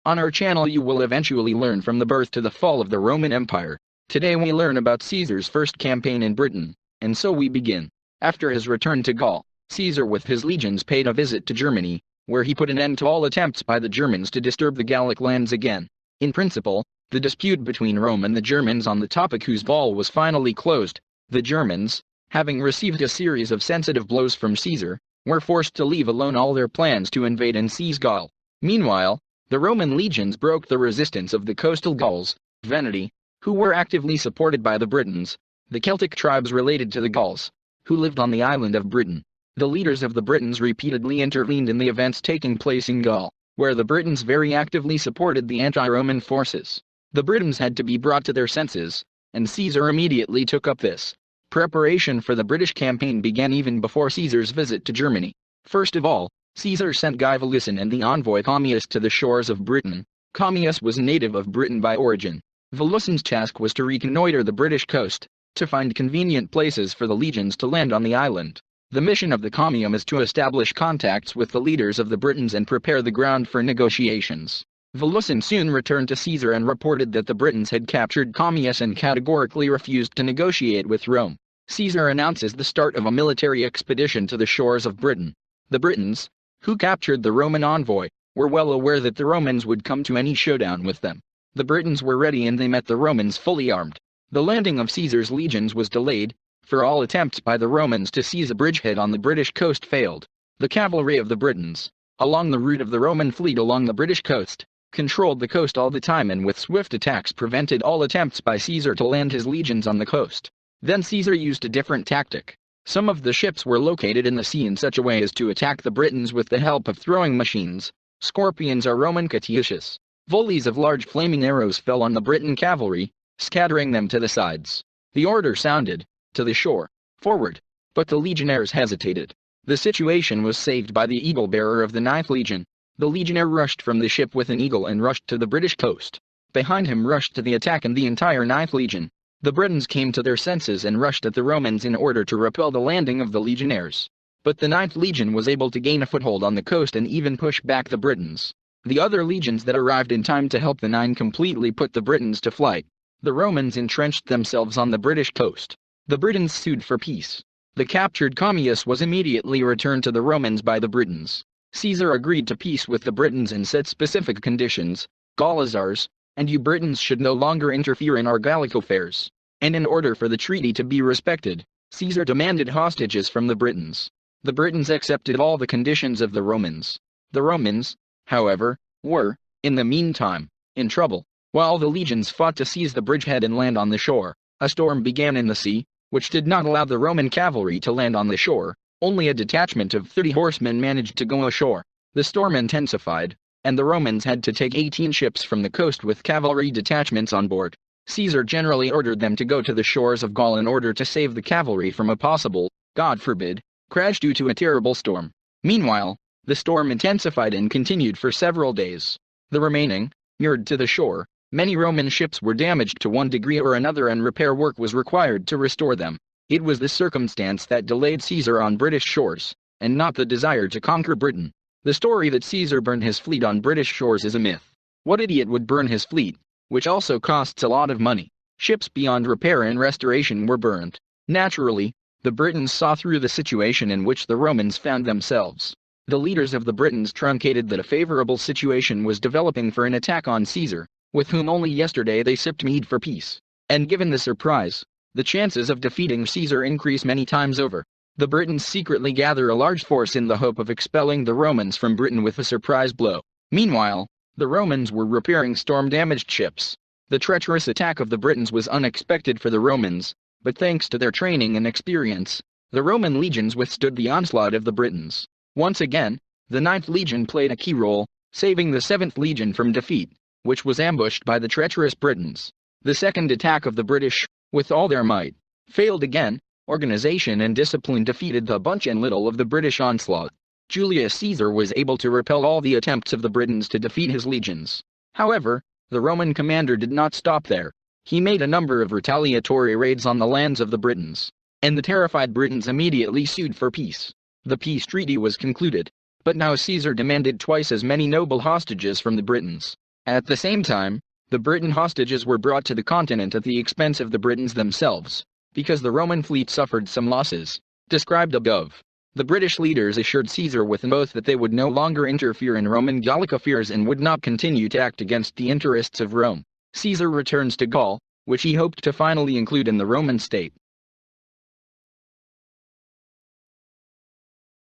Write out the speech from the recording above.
On our channel you will eventually learn from the birth to the fall of the Roman Empire. Today we learn about Caesar's first campaign in Britain, and so we begin. After his return to Gaul, Caesar with his legions paid a visit to Germany, where he put an end to all attempts by the Germans to disturb the Gallic lands again. In principle, the dispute between Rome and the Germans on the topic whose ball was finally closed. The Germans, having received a series of sensitive blows from Caesar, were forced to leave alone all their plans to invade and seize Gaul. Meanwhile, the Roman legions broke the resistance of the coastal Gauls, Veneti, who were actively supported by the Britons, the Celtic tribes related to the Gauls, who lived on the island of Britain. The leaders of the Britons repeatedly intervened in the events taking place in Gaul, where the Britons very actively supported the anti-Roman forces. The Britons had to be brought to their senses, and Caesar immediately took up this. Preparation for the British campaign began even before Caesar's visit to Germany. First of all, Caesar sent Guy Volusin and the envoy Commius to the shores of Britain. Commius was a native of Britain by origin. Volusin's task was to reconnoiter the British coast, to find convenient places for the legions to land on the island. The mission of the Commium is to establish contacts with the leaders of the Britons and prepare the ground for negotiations. Volusin soon returned to Caesar and reported that the Britons had captured Commius and categorically refused to negotiate with Rome. Caesar announces the start of a military expedition to the shores of Britain. The Britons, who captured the Roman envoy, were well aware that the Romans would come to any showdown with them. The Britons were ready and they met the Romans fully armed. The landing of Caesar's legions was delayed, for all attempts by the Romans to seize a bridgehead on the British coast failed. The cavalry of the Britons, along the route of the Roman fleet along the British coast, controlled the coast all the time and with swift attacks prevented all attempts by Caesar to land his legions on the coast. Then Caesar used a different tactic. Some of the ships were located in the sea in such a way as to attack the Britons with the help of throwing machines. Scorpions are Roman katyushes. Volleys of large flaming arrows fell on the Briton cavalry, scattering them to the sides. The order sounded, "To the shore, forward!" But the legionnaires hesitated. The situation was saved by the eagle-bearer of the 9th Legion. The legionnaire rushed from the ship with an eagle and rushed to the British coast. Behind him rushed to the attack and the entire 9th Legion. The Britons came to their senses and rushed at the Romans in order to repel the landing of the legionnaires. But the 9th Legion was able to gain a foothold on the coast and even push back the Britons. The other legions that arrived in time to help the 9 completely put the Britons to flight. The Romans entrenched themselves on the British coast. The Britons sued for peace. The captured Commius was immediately returned to the Romans by the Britons. Caesar agreed to peace with the Britons and set specific conditions. Gaul is ours, and you Britons should no longer interfere in our Gallic affairs. And in order for the treaty to be respected, Caesar demanded hostages from the Britons. The Britons accepted all the conditions of the Romans. The Romans, however, were, in the meantime, in trouble. While the legions fought to seize the bridgehead and land on the shore, a storm began in the sea, which did not allow the Roman cavalry to land on the shore. Only a detachment of 30 horsemen managed to go ashore. The storm intensified, and the Romans had to take 18 ships from the coast with cavalry detachments on board. Caesar generally ordered them to go to the shores of Gaul in order to save the cavalry from a possible, God forbid, crash due to a terrible storm. Meanwhile, the storm intensified and continued for several days. The remaining, moored to the shore, many Roman ships were damaged to one degree or another and repair work was required to restore them. It was this circumstance that delayed Caesar on British shores, and not the desire to conquer Britain. The story that Caesar burned his fleet on British shores is a myth. What idiot would burn his fleet, which also costs a lot of money? Ships beyond repair and restoration were burned. Naturally, the Britons saw through the situation in which the Romans found themselves. The leaders of the Britons truncated that a favorable situation was developing for an attack on Caesar, with whom only yesterday they sipped mead for peace. And given the surprise, the chances of defeating Caesar increase many times over. The Britons secretly gather a large force in the hope of expelling the Romans from Britain with a surprise blow. Meanwhile, the Romans were repairing storm-damaged ships. The treacherous attack of the Britons was unexpected for the Romans, but thanks to their training and experience, the Roman legions withstood the onslaught of the Britons. Once again, the 9th Legion played a key role, saving the 7th Legion from defeat, which was ambushed by the treacherous Britons. The second attack of the British, with all their might, failed again. Organization and discipline defeated the bunch and little of the British onslaught. Julius Caesar was able to repel all the attempts of the Britons to defeat his legions. However, the Roman commander did not stop there. He made a number of retaliatory raids on the lands of the Britons, and the terrified Britons immediately sued for peace. The peace treaty was concluded, but now Caesar demanded twice as many noble hostages from the Britons. At the same time, the Briton hostages were brought to the continent at the expense of the Britons themselves, because the Roman fleet suffered some losses, described above. The British leaders assured Caesar with an oath that they would no longer interfere in Roman Gallic affairs and would not continue to act against the interests of Rome. Caesar returns to Gaul, which he hoped to finally include in the Roman state.